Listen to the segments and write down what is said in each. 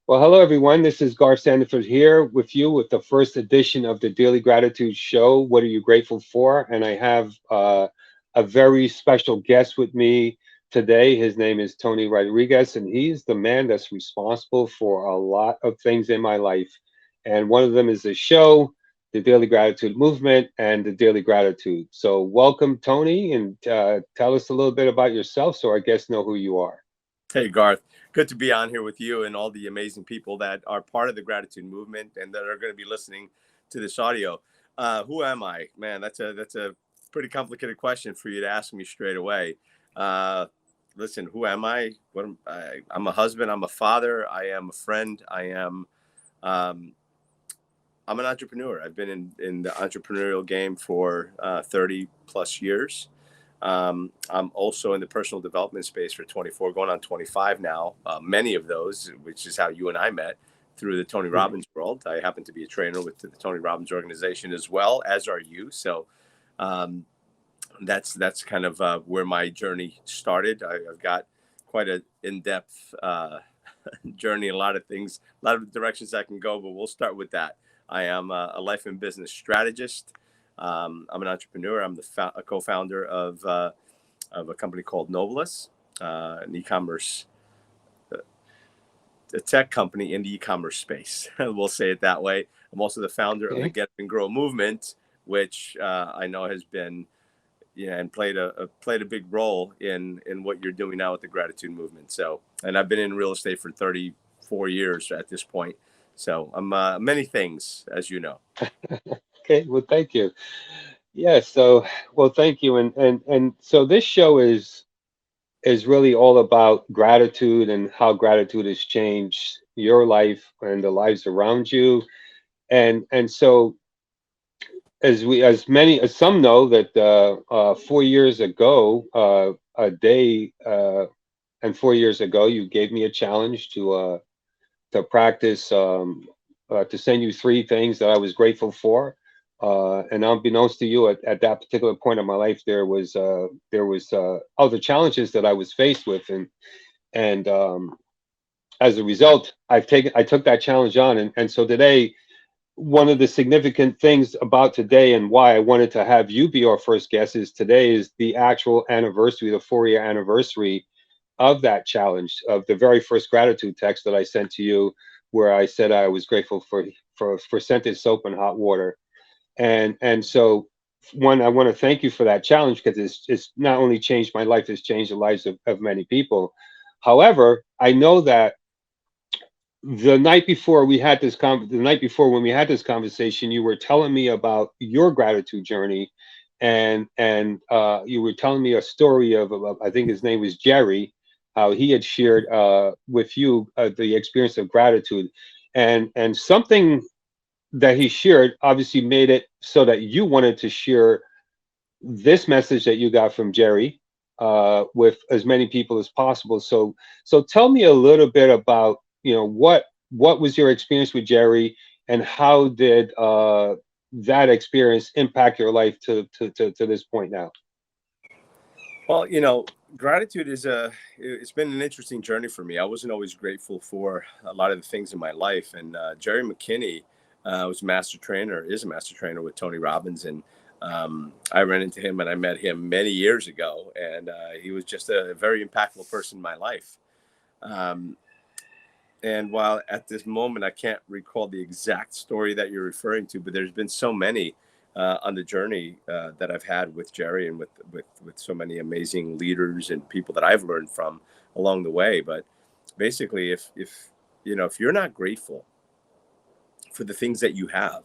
Well, hello everyone. This is Garth Sandiford here with you with the first edition of the Daily Gratitude Show. What are you grateful for? And I have a very special guest with me today. His name is Tony Rodriguez, and he's the man that's responsible for a lot of things in my life. And one of them is the show, the Daily Gratitude Movement, and the Daily Gratitude. So, welcome, Tony, and tell us a little bit about yourself so our guests know who you are. Hey, Garth. Good to be on here with you and all the amazing people that are part of the gratitude movement and that are going to be listening to this audio. Who am I? Man, that's a pretty complicated question for you to ask me straight away. Uh, Listen, who am I? I'm a husband. I'm a father. I am a friend. Um, I'm an entrepreneur. I've been in the entrepreneurial game for 30 plus years. I'm also in the personal development space for 24, going on 25 now. Many of those, which is how you and I met through the Tony Mhm. Robbins world. I happen to be a trainer with the Tony Robbins organization as well, as are you. So um, that's kind of where my journey started. I've got quite an in-depth journey, a lot of things, a lot of directions I can go, but we'll start with that. I am a life and business strategist. I'm an entrepreneur. I'm a co-founder of a company called Novelist, an e-commerce, a tech company in the e-commerce space. We'll say it that way. I'm also the founder of the Okay. Get Up and Grow movement, which I know has been, yeah, and played a big role in what you're doing now with the gratitude movement. So, and I've been in real estate for 34 years at this point. So I'm many things, as you know. Okay. Well, thank you. Yeah. So, well, thank you. And so this show is really all about gratitude and how gratitude has changed your life and the lives around you. And so as many as some know that 4 years ago, a day and 4 years ago, you gave me a challenge to practice to send you three things that I was grateful for. And unbeknownst to you, at that particular point in my life, there was other challenges that I was faced with, and as a result, I took that challenge on, and so today, one of the significant things about today and why I wanted to have you be our first guest is today is the actual anniversary, the 4 year anniversary of that challenge, of the very first gratitude text that I sent to you, where I said I was grateful for scented soap and hot water. And so one, I want to thank you for that challenge because it's not only changed my life, it's changed the lives of many people. However, I know that the night before when we had this conversation, you were telling me about your gratitude journey, and you were telling me a story of I think his name was Jerry, how he had shared with you the experience of gratitude, and something that he shared obviously made it so that you wanted to share this message that you got from Jerry with as many people as possible. So tell me a little bit about what was your experience with Jerry, and how did that experience impact your life to this point now? Well, gratitude it's been an interesting journey for me. I wasn't always grateful for a lot of the things in my life. And Jerry McKinney was a master trainer, is a master trainer with Tony Robbins. And I ran into him and I met him many years ago. And he was just a very impactful person in my life. Um, and while at this moment, I can't recall the exact story that you're referring to, but there's been so many on the journey that I've had with Jerry and with so many amazing leaders and people that I've learned from along the way. But basically, if you're not grateful for the things that you have,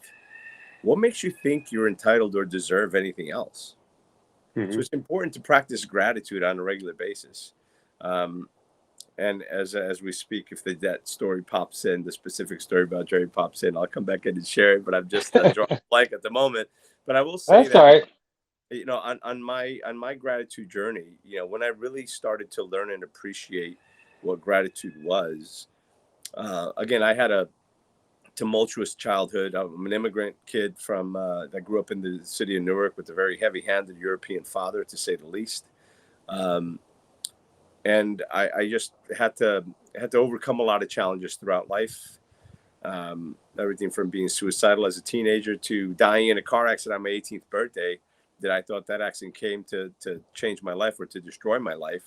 what makes you think you're entitled or deserve anything else? So Hmm. it's important to practice gratitude on a regular basis. Um, And as we speak, if that story pops in, the specific story about Jerry pops in, I'll come back in and share it. But I'm just drawing a blank at the moment. But I will say That's all that right. on my gratitude journey, when I really started to learn and appreciate what gratitude was, again, I had a tumultuous childhood. I'm an immigrant kid from that grew up in the city of Newark with a very heavy-handed European father, to say the least. Um, and I just had to had to overcome a lot of challenges throughout life. Everything from being suicidal as a teenager to dying in a car accident on my 18th birthday. That I thought that accident came to change my life or to destroy my life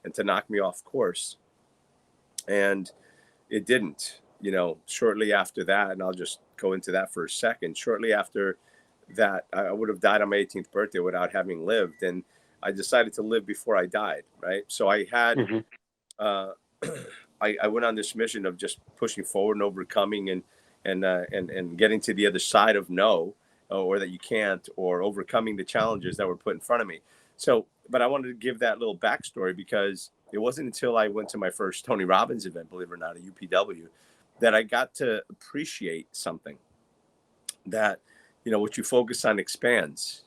and to knock me off course. And it didn't. Shortly after that, and I'll just go into that for a second. Shortly after that, I would have died on my 18th birthday without having lived. And I decided to live before I died, right? So I had Hmm. uh, I went on this mission of just pushing forward and overcoming and getting to the other side of no, or that you can't, or overcoming the challenges that were put in front of me. So, but I wanted to give that little backstory because it wasn't until I went to my first Tony Robbins event, believe it or not, at UPW, that I got to appreciate something that, what you focus on expands,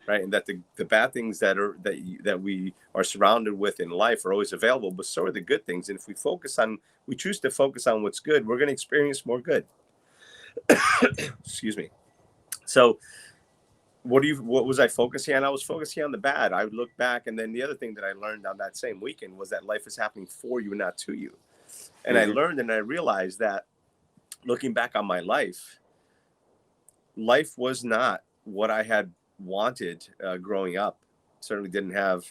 right? And that the bad things that we are surrounded with in life are always available, but so are the good things. And if we choose to focus on what's good, we're going to experience more good. Excuse me. So what was I focusing on? I was focusing on the bad. I would look back, and then the other thing that I learned on that same weekend was that life is happening for you, not to you. And I Hmm. learned and I realized that looking back on my life was not what I had wanted growing up. Certainly didn't have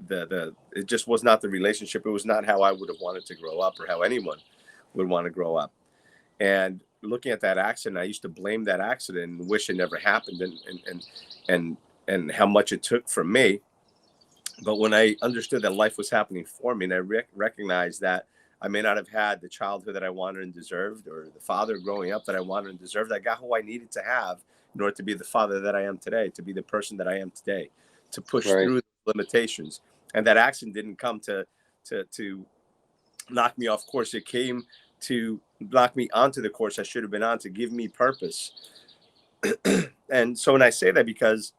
the it just was not the relationship. It was not how I would have wanted to grow up or how anyone would want to grow up. And looking at that accident, I used to blame that accident and wish it never happened, and and how much it took from me. But when I understood that life was happening for me, and I recognized that I may not have had the childhood that I wanted and deserved, or the father growing up that I wanted and deserved, I got who I needed to have in order to be the father that I am today, to be the person that I am today, to push Right. through limitations. And that accident didn't come to knock me off course. It came to knock me onto the course I should have been on, to give me purpose. And so when I say that, because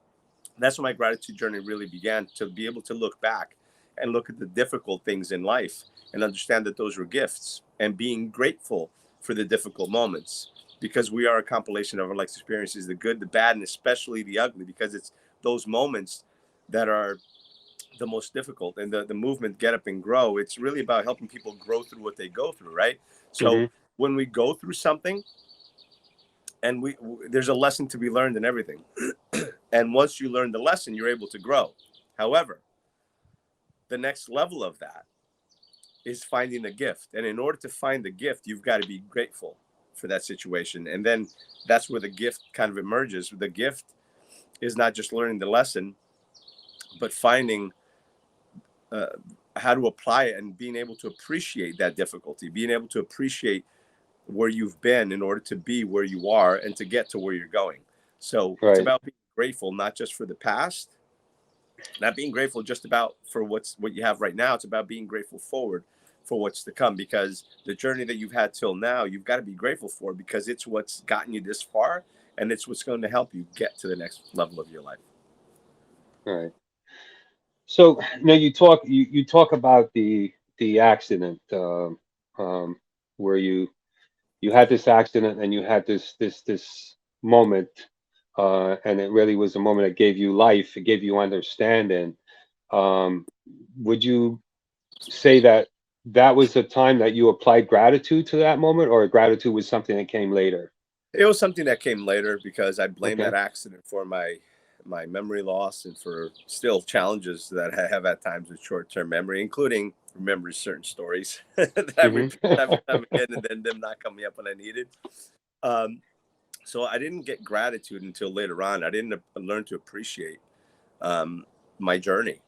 that's when my gratitude journey really began, to be able to look back and look at the difficult things in life and understand that those were gifts, and being grateful for the difficult moments, because we are a compilation of our life experiences, the good, the bad, and especially the ugly, because it's those moments that are the most difficult. And the movement Get Up and Grow, it's really about helping people grow through what they go through, right? So Hmm. when we go through something, and there's a lesson to be learned in everything. And once you learn the lesson, you're able to grow. However, the next level of that is finding the gift. And in order to find the gift, you've got to be grateful for that situation. And then that's where the gift kind of emerges. The gift is not just learning the lesson, but finding uh, how to apply it and being able to appreciate that difficulty, being able to appreciate where you've been in order to be where you are and to get to where you're going. So it's Right. about being grateful, not just for the past, not being grateful just about for what you have right now. It's about being grateful forward for what's to come, because the journey that you've had till now, you've got to be grateful for, because it's what's gotten you this far, and it's what's going to help you get to the next level of your life. Right. So now you talk about the accident, where you had this accident and you had this moment, and it really was a moment that gave you life. It gave you understanding. Um, would you say that that was the time that you applied gratitude to that moment, or gratitude was something that came later? It was something that came later, because I blame that Okay. accident for my memory loss, and for still challenges that I have at times with short-term memory, including remembering certain stories that I Hmm. repeat time and time again, and then them not coming up when I needed. Um, so I didn't get gratitude until later on. I didn't learn to appreciate um, my journey,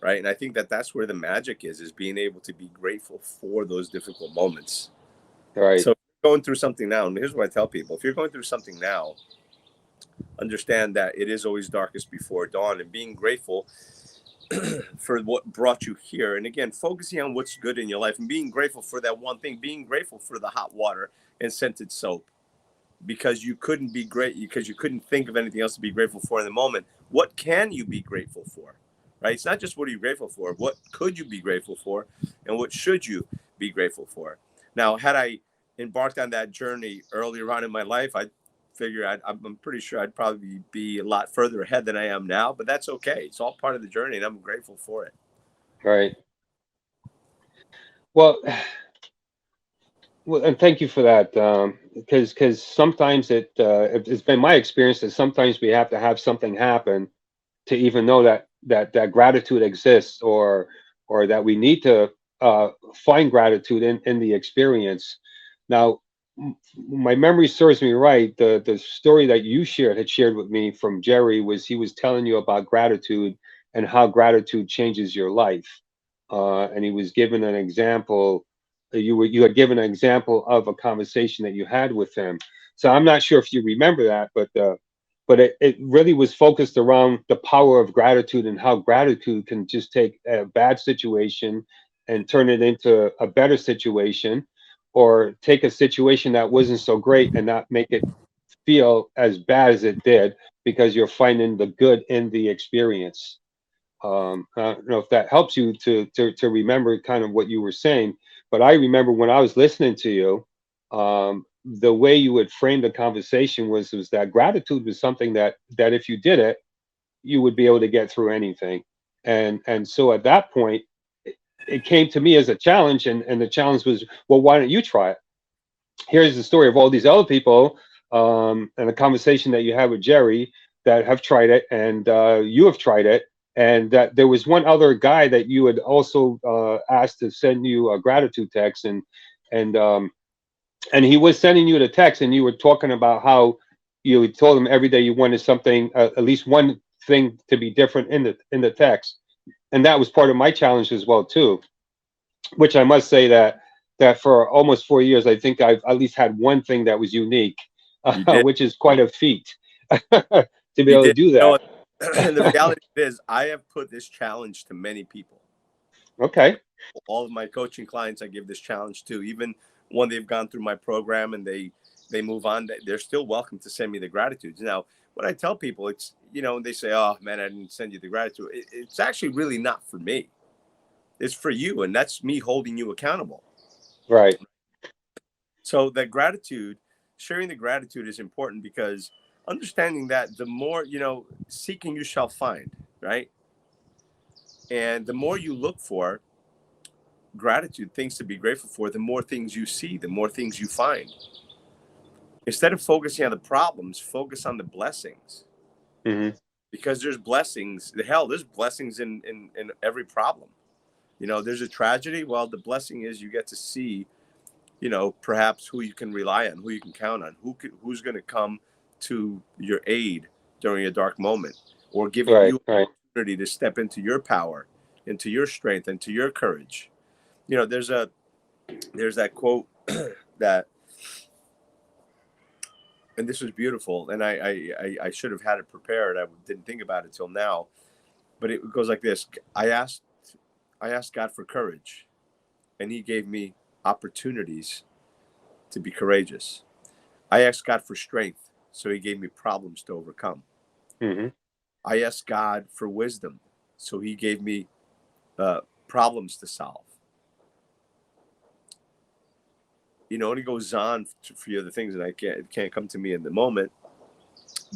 right? And I think that that's where the magic is being able to be grateful for those difficult moments. Right. So if you're going through something now, and here's what I tell people: if you're going through something now, understand that it is always darkest before dawn, and being grateful for what brought you here. And again, focusing on what's good in your life and being grateful for that one thing, being grateful for the hot water and scented soap, because you couldn't be great, because you couldn't think of anything else to be grateful for in the moment. What can you be grateful for? Right? It's not just what are you grateful for, what could you be grateful for, and what should you be grateful for? Now, had I embarked on that journey earlier on in my life, I figure I'm pretty sure I'd probably be a lot further ahead than I am now, but that's okay. It's all part of the journey, and I'm grateful for it. Right. Well, well, and thank you for that. Because sometimes it's been my experience that sometimes we have to have something happen to even know that gratitude exists, or that we need to find gratitude in the experience. Now, my memory serves me right. The story that you had shared with me from Jerry was he was telling you about gratitude and how gratitude changes your life. And he was given an example. You had given an example of a conversation that you had with him. So I'm not sure if you remember that, but it really was focused around the power of gratitude and how gratitude can just take a bad situation and turn it into a better situation, or take a situation that wasn't so great and not make it feel as bad as it did, because you're finding the good in the experience. I don't know if that helps you to remember kind of what you were saying, but I remember when I was listening to you, the way you would frame the conversation was that gratitude was something that if you did it, you would be able to get through anything, and so at that point, it came to me as a challenge, and the challenge was, well, why don't you try it? Here's the story of all these other people, and a conversation that you had with Jerry, that have tried it, and you have tried it, and that there was one other guy that you had also asked to send you a gratitude text, and and he was sending you the text, and you were talking about how you told him every day you wanted something, at least one thing to be different in the text, and that was part of my challenge as well too, which I must say that for almost 4 years, I think I've at least had one thing that was unique, You did. which is quite a feat to be You able to did. do You know that. what? The reality is, I have put this challenge to many people. Okay. All of my coaching clients, I give this challenge to. Even when they've gone through my program and they move on, they're still welcome to send me the gratitudes. Now, when I tell people, it's, they say, "Oh man, I didn't send you the gratitude." It's actually really not for me. It's for you, and that's me holding you accountable. Right. So that gratitude, sharing the gratitude is important, because understanding that the more, seeking you shall find, right? And the more you look for gratitude, things to be grateful for, the more things you see, the more things you find. Instead of focusing on the problems, focus on the blessings, Hmm. because there's blessings. There's blessings in every problem. There's a tragedy. Well, the blessing is you get to see, perhaps who you can rely on, who you can count on, who's going to come to your aid during a dark moment, or giving Right. you Right. an opportunity to step into your power, into your strength, into your courage. There's that quote that, and this was beautiful, and I should have had it prepared. I didn't think about it till now, but it goes like this: I asked God for courage, and He gave me opportunities to be courageous. I asked God for strength, so He gave me problems to overcome. Hmm. I asked God for wisdom, so He gave me problems to solve. And it goes on for the other things, and it can't come to me in the moment.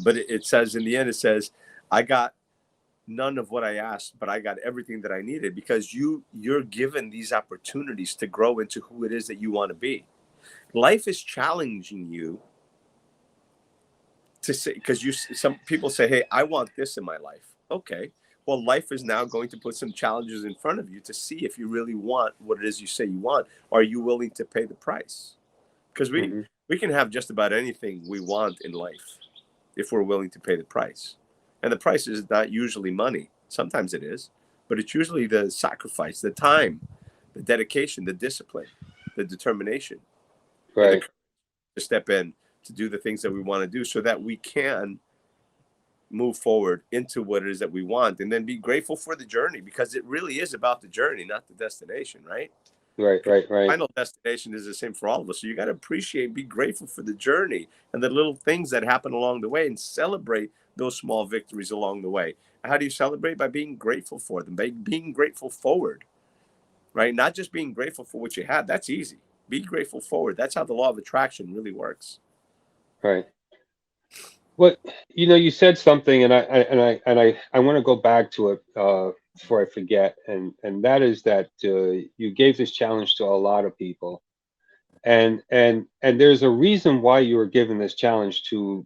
But it says in the end, it says, I got none of what I asked, but I got everything that I needed, because you're given these opportunities to grow into who it is that you want to be. Life is challenging you to say, because some people say, "Hey, I want this in my life." Okay, well, life is now going to put some challenges in front of you to see if you really want what it is you say you want. Are you willing to pay the price? Because Hmm. we can have just about anything we want in life if we're willing to pay the price. And the price is not usually money. Sometimes it is, but it's usually the sacrifice, the time, the dedication, the discipline, the determination, and the Right. courage to step in to do the things that we want to do, so that we can move forward into what it is that we want, and then be grateful for the journey, because it really is about the journey, not the destination, right? Right. Because Right. the Right. final destination is the same for all of us. So you got to appreciate, be grateful for the journey and the little things that happen along the way, and celebrate those small victories along the way. How do you celebrate? By being grateful for them, by being grateful forward, right? Not just being grateful for what you had. That's easy. Be grateful forward. That's how the law of attraction really works. Right. What, you said something, and I want to go back to it. before I forget, and that is that you gave this challenge to a lot of people, and there's a reason why you were given this challenge to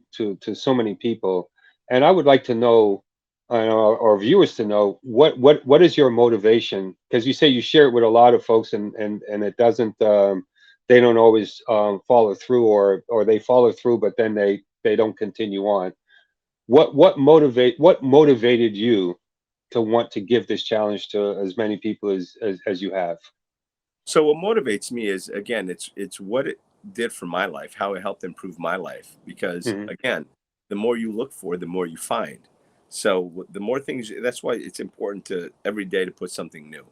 so many people, and I would like to know, or viewers to know, what is your motivation? Because you say you share it with a lot of folks, and it doesn't, they don't always follow through, or they follow through, but then they don't continue on. What motivated you to want to give this challenge to as many people as you have? So what motivates me is, again, it's what it did for my life, how it helped improve my life. Because Hmm. again, the more you look for, the more you find. So the more things, that's why it's important to every day to put something new,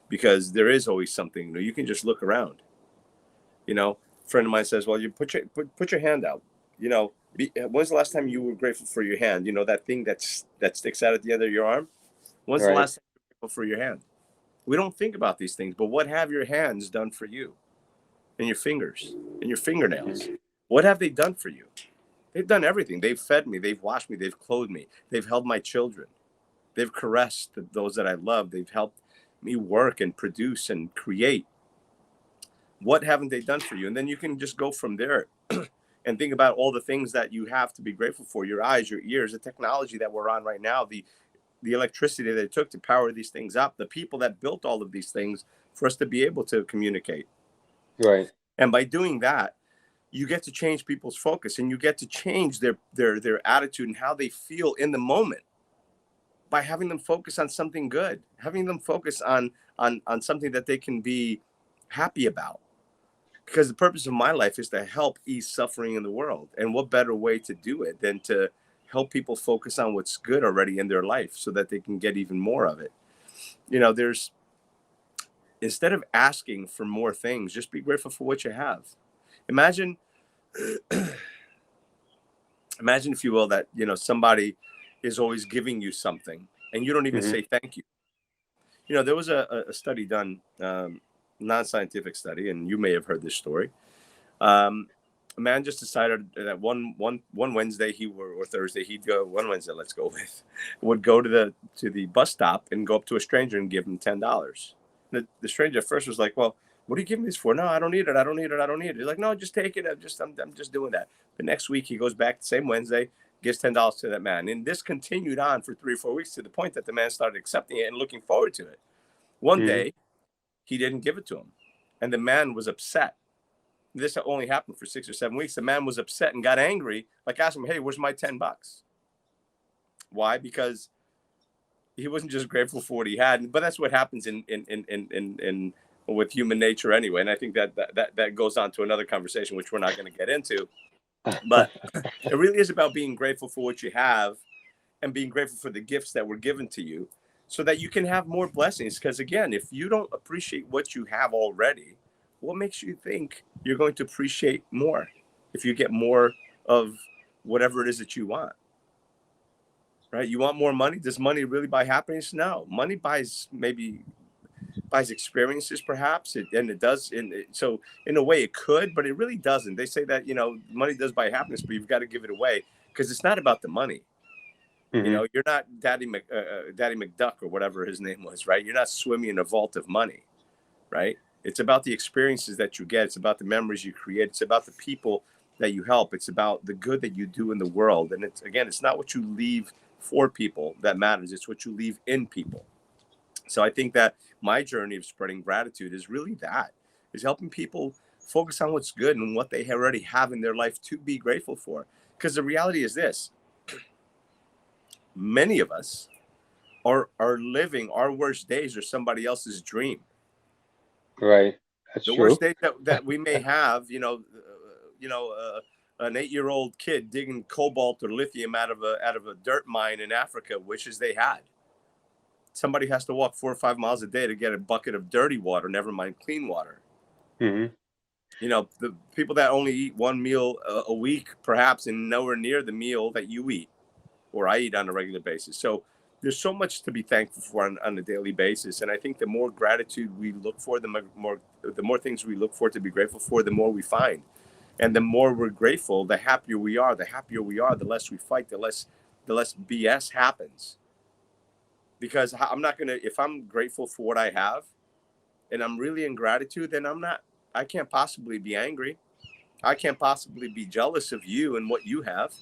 because there is always something new. You can just look around. You know, a friend of mine says, "Well, you put your hand out." You know, when's the last time you were grateful for your hand? You know, that thing that sticks out at the end of your arm. When's the Right. last time you were grateful for your hand? We don't think about these things, but what have your hands done for you, and your fingers, and your fingernails? Hmm. What have they done for you? They've done everything. They've fed me. They've washed me. They've clothed me. They've held my children. They've caressed those that I love. They've helped me work and produce and create. What haven't they done for you? And then you can just go from there and think about all the things that you have to be grateful for: your eyes, your ears, the technology that we're on right now, the electricity that it took to power these things up, the people that built all of these things for us to be able to communicate. Right. And by doing that, you get to change people's focus, and you get to change their attitude and how they feel in the moment by having them focus on something good, having them focus on something that they can be happy about. Because the purpose of my life is to help ease suffering in the world. And what better way to do it than to help people focus on what's good already in their life so that they can get even more of it. You know, there's, instead of asking for more things, just be grateful for what you have. Imagine, imagine if you will, that, you know, somebody is always giving you something and you don't even Hmm. say thank you. You know, there was a study done, non-scientific study, and you may have heard this story. A man just decided that one Wednesday or Thursday he'd go, one Wednesday, let's go with, would go to the bus stop and go up to a stranger and give him $10. The stranger at first was like, "Well, what are you giving me this for?" "No, I don't need it. I don't need it. I don't need it." He's like, "No, just take it. I'm just doing that." The next week he goes back the same Wednesday, gives $10 to that man, and this continued on for 3 or 4 weeks to the point that the man started accepting it and looking forward to it. One Hmm. day he didn't give it to him, and the man was upset. This only happened for 6 or 7 weeks. The man was upset and got angry, like asked him, "Hey, where's my $10?" Why? Because he wasn't just grateful for what he had, but that's what happens in with human nature anyway. And I think that goes on to another conversation, which we're not going to get into. But it really is about being grateful for what you have and being grateful for the gifts that were given to you so that you can have more blessings. Because again, if you don't appreciate what you have already, what makes you think you're going to appreciate more if you get more of whatever it is that you want? Right? You want more money? Does money really buy happiness? No. Money buys experiences, perhaps, and it does. So in a way, it could, but it really doesn't. They say that, you know, money does buy happiness, but you've got to give it away because it's not about the money. You Hmm. know, you're not Daddy McDuck or whatever his name was, right? You're not swimming in a vault of money, right? It's about the experiences that you get. It's about the memories you create. It's about the people that you help. It's about the good that you do in the world. And it's, again, it's not what you leave for people that matters. It's what you leave in people. So I think that my journey of spreading gratitude is really that, is helping people focus on what's good and what they already have in their life to be grateful for. Because the reality is this: many of us are living our worst days or somebody else's dream. Right. That's The worst true. days that we may have, an 8-year-old kid digging cobalt or lithium out of a dirt mine in Africa wishes they had. Somebody has to walk 4 or 5 miles a day to get a bucket of dirty water, never mind clean water. Hmm. You know, the people that only eat one meal a week, perhaps, and nowhere near the meal that you eat or I eat on a regular basis. So there's so much to be thankful for on a daily basis. And I think the more gratitude we look for, the more things we look for to be grateful for, the more we find. And the more we're grateful, the happier we are. The happier we are, the less we fight, the less BS happens. because I'm not going to, if I'm grateful for what I have and I'm really in gratitude, then I can't possibly be angry. I can't possibly be jealous of you and what you have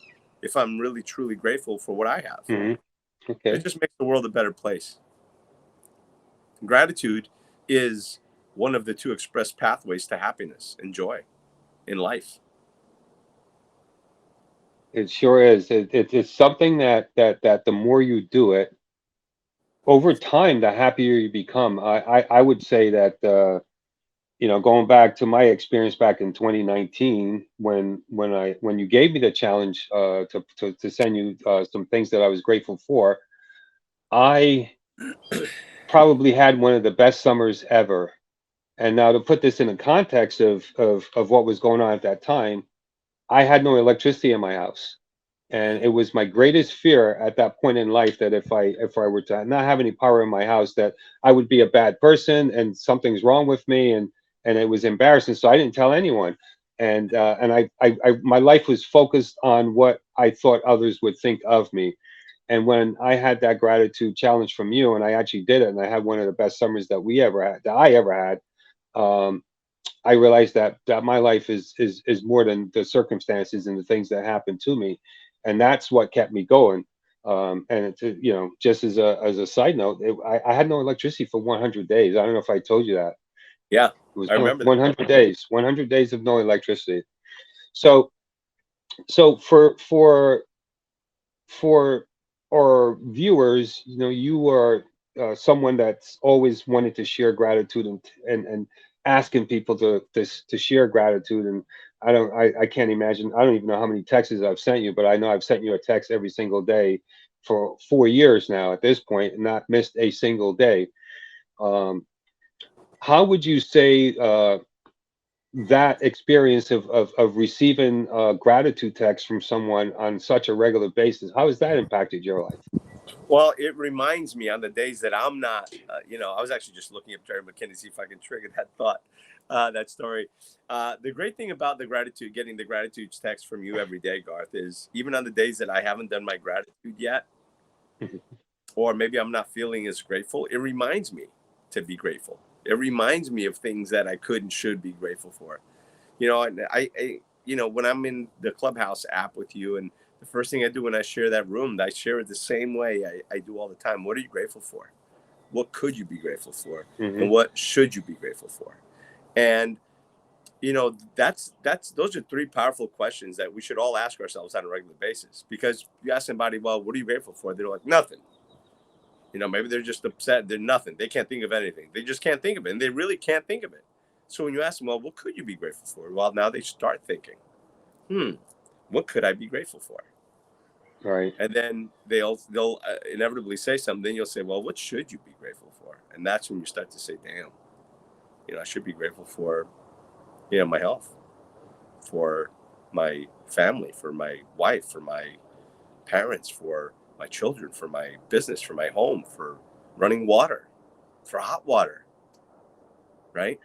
if I'm really truly grateful for what I have. Hmm. It Okay. just makes the world a better place. Gratitude is one of the two express pathways to happiness and joy in life. It sure is. It's something that the more you do it over time, the happier you become. I would say that going back to my experience back in 2019, when you gave me the challenge to send you some things that I was grateful for, I probably had one of the best summers ever. And now to put this in the context of what was going on at that time, I had no electricity in my house. And it was my greatest fear at that point in life that if I were to not have any power in my house, that I would be a bad person and something's wrong with me, and it was embarrassing. So I didn't tell anyone. And my life was focused on what I thought others would think of me. And when I had that gratitude challenge from you, and I actually did it, and I had one of the best summers that I ever had, um, I realized that my life is more than the circumstances and the things that happen to me, and that's what kept me going. And just as a side note, I had no electricity for 100 days. I don't know if I told you that. Yeah, It was I remember that. 100 days, 100 days of no electricity. So so for our viewers, you are someone that's always wanted to share gratitude and asking people to share gratitude. And I can't imagine. I don't even know how many texts I've sent you, but I know I've sent you a text every single day for 4 years now at this point, and not missed a single day. Um, how would you say that experience of receiving gratitude text from someone on such a regular basis, how has that impacted your life? Well, it reminds me on the days that I'm not, I was actually just looking up Jerry McKinney to see if I can trigger that thought, that story. The great thing about getting the gratitude text from you every day, Garth, is even on the days that I haven't done my gratitude yet, or maybe I'm not feeling as grateful, it reminds me to be grateful. It reminds me of things that I could and should be grateful for. And when I'm in the Clubhouse app with you, and the first thing I do when I share that room, I share it the same way I do all the time. What are you grateful for? What could you be grateful for? Hmm. And what should you be grateful for? And that's those are three powerful questions that we should all ask ourselves on a regular basis. Because you ask somebody, well, what are you grateful for? They're like, nothing. Maybe they're just upset. They're nothing. They can't think of anything. They just can't think of it. And they really can't think of it. So when you ask them, well, what could you be grateful for? Well, now they start thinking, what could I be grateful for? Right. And then they'll inevitably say something. Then you'll say, well, what should you be grateful for? And that's when you start to say, damn, I should be grateful for, my health, for my family, for my wife, for my parents, for my children, for my business, for my home, for running water, for hot water, right?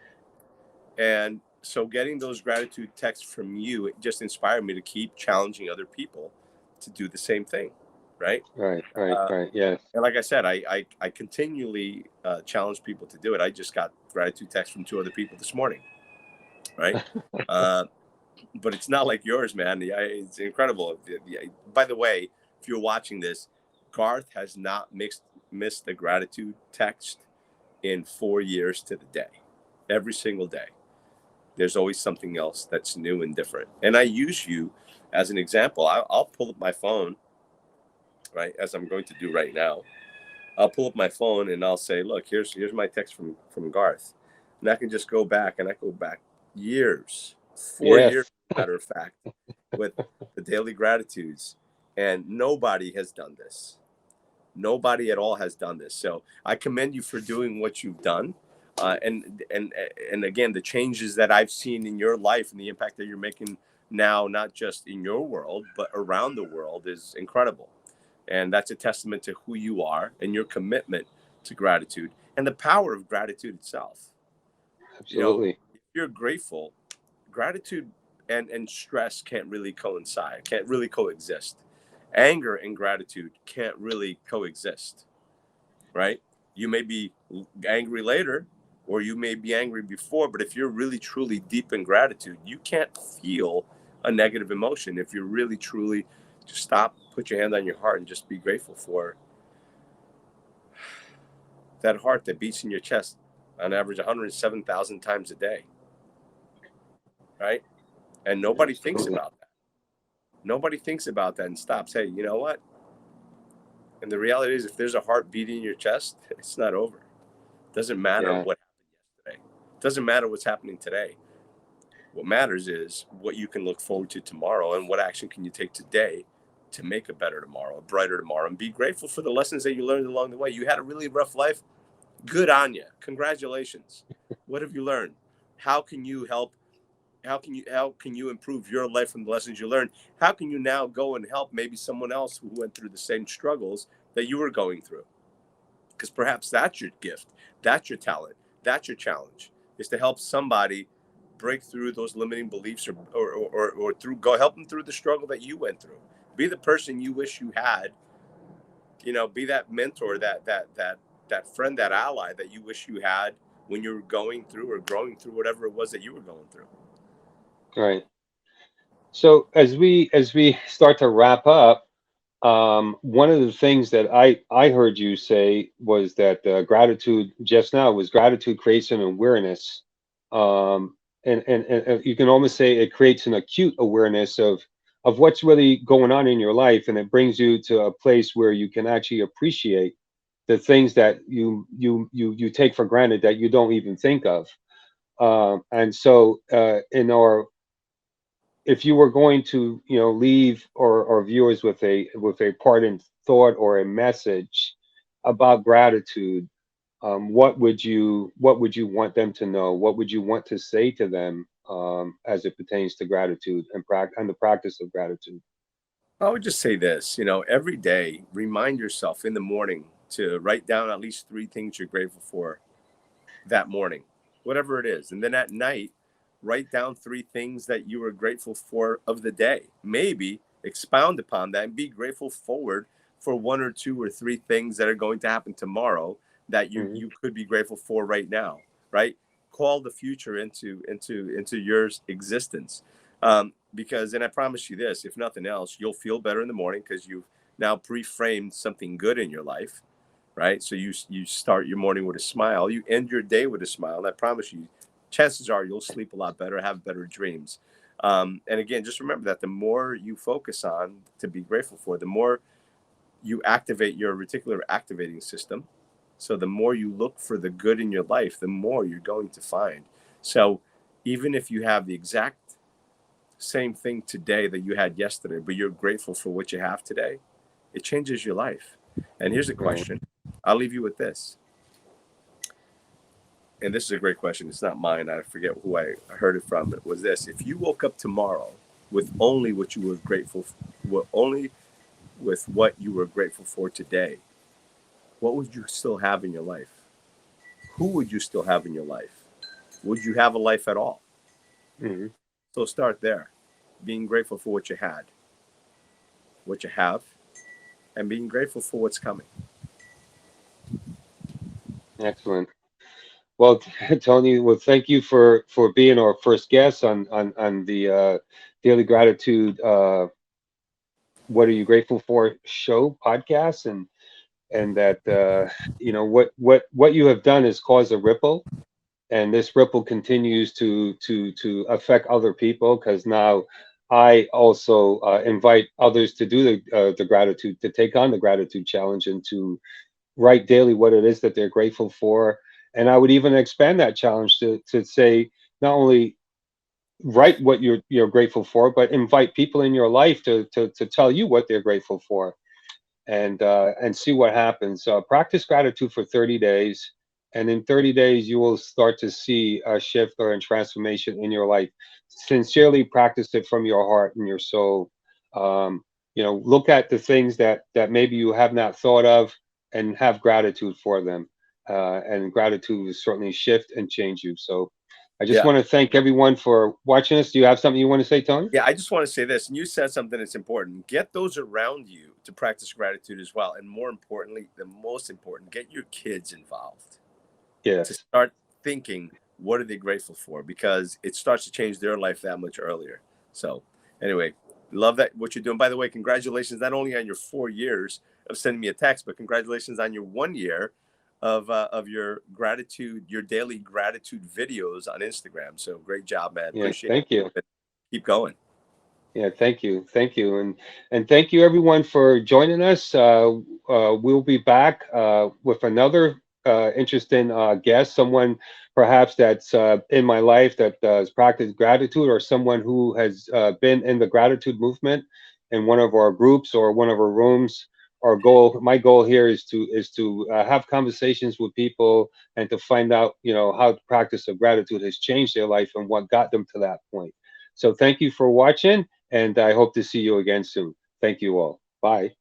And so getting those gratitude texts from you, it just inspired me to keep challenging other people to do the same thing, right? Right. Right. Uh, Right. Yes. and like I said, I continually challenge people to do it. I just got gratitude text from two other people this morning, right? Uh, but it's not like yours, man. It's incredible. By the way, if you're watching this, Garth has not missed the gratitude text in 4 years to the day. Every single day, there's always something else that's new and different. And I use you as an example. I'll pull up my phone, right, as I'm going to do right now. I'll pull up my phone and I'll say, look, here's my text from Garth. And I can just go back, and I go back years, 4 years, Yes. matter of fact, with the daily gratitudes. And nobody has done this. Nobody at all has done this. So I commend you for doing what you've done. And again, the changes that I've seen in your life and the impact that you're making now, not just in your world, but around the world, is incredible. And that's a testament to who you are and your commitment to gratitude and the power of gratitude itself. Absolutely. If you're grateful, gratitude and stress can't really coincide, can't really coexist. Anger and gratitude can't really coexist. right? You may be angry later, or you may be angry before, but if you're really truly deep in gratitude, you can't feel a negative emotion. If you're really truly just stop, put your hand on your heart, and just be grateful for that heart that beats in your chest on average 107,000 times a day, right? And nobody thinks Absolutely. about that. Nobody thinks about that and stops. Hey, you know what? And the reality is, if there's a heart beating in your chest, it's not over. It doesn't matter Yeah. what happened yesterday. It doesn't matter what's happening today. What matters is what you can look forward to tomorrow, and what action can you take today to make a better tomorrow, a brighter tomorrow, and be grateful for the lessons that you learned along the way. You had a really rough life. Good on you. Congratulations. What have you learned? How can you help? How can you improve your life from the lessons you learned? How can you now go and help maybe someone else who went through the same struggles that you were going through? Because perhaps that's your gift, that's your talent, that's your challenge, is to help somebody break through those limiting beliefs, or through go help them through the struggle that you went through. Be the person you wish you had. Be that mentor, that friend, that ally that you wish you had when you were going through or growing through whatever it was that you were going through. Right. So as we start to wrap up, one of the things that I heard you say was that gratitude just now was gratitude creates an awareness, and you can almost say it creates an acute awareness of what's really going on in your life, and it brings you to a place where you can actually appreciate the things that you take for granted that you don't even think of. And so in our if you were going to leave our viewers with a parting thought or a message about gratitude, what would you want them to know? What would you want to say to them as it pertains to gratitude and the practice of gratitude? I would just say this, every day, remind yourself in the morning to write down at least three things you're grateful for that morning, whatever it is. And then at night, write down three things that you were grateful for of the day. Maybe expound upon that and be grateful forward for one or two or three things that are going to happen tomorrow that you Hmm. you could be grateful for right now, right? Call the future into your existence. Because, and I promise you this, if nothing else, you'll feel better in the morning because you've now pre-framed something good in your life, right? So you start your morning with a smile, you end your day with a smile, and I promise you, chances are you'll sleep a lot better, have better dreams. And again, just remember that the more you focus on to be grateful for, the more you activate your reticular activating system. So the more you look for the good in your life, the more you're going to find. So even if you have the exact same thing today that you had yesterday, but you're grateful for what you have today, it changes your life. And here's a Right. question. I'll leave you with this. And this is a great question. It's not mine. I forget who I heard it from. It was this: if you woke up tomorrow with only what you were grateful for, only with what you were grateful for today, what would you still have in your life? Who would you still have in your life? Would you have a life at all? Hmm. So start there. Being grateful for what you had, what you have, and being grateful for what's coming. Excellent. Well, Tony, well, thank you for being our first guest on the Daily Gratitude. What are you grateful for show podcast, and that what you have done is cause a ripple, and this ripple continues to affect other people, because now I also invite others to do the gratitude, to take on the gratitude challenge, and to write daily what it is that they're grateful for. And I would even expand that challenge to say, not only write what you're grateful for, but invite people in your life to tell you what they're grateful for, and see what happens. Practice gratitude for 30 days, and in 30 days you will start to see a shift or a transformation in your life. Sincerely practice it from your heart and your soul. Um, look at the things that maybe you have not thought of, and have gratitude for them. And gratitude will certainly shift and change you. So I just Yeah. want to thank everyone for watching us. Do you have something you want to say, Tony? Yeah. I just want to say this. And you said something that's important. Get those around you to practice gratitude as well. And more importantly, the most important, get your kids involved to Yes. start thinking, what are they grateful for, because it starts to change their life that much earlier. So anyway, love that what you're doing. By the way, congratulations not only on your 4 years of sending me a text, but congratulations on your 1 year of your gratitude, your daily gratitude videos on Instagram. So great job, man. Yeah. Appreciate Thank you. it. Keep going. Yeah, thank you, and thank you everyone for joining us. We'll be back with another interesting guest, someone perhaps that's in my life that has practiced gratitude, or someone who has been in the gratitude movement in one of our groups or one of our rooms. My goal here is to have conversations with people and to find out, how the practice of gratitude has changed their life and what got them to that point. So thank you for watching, and I hope to see you again soon. Thank you all. Bye.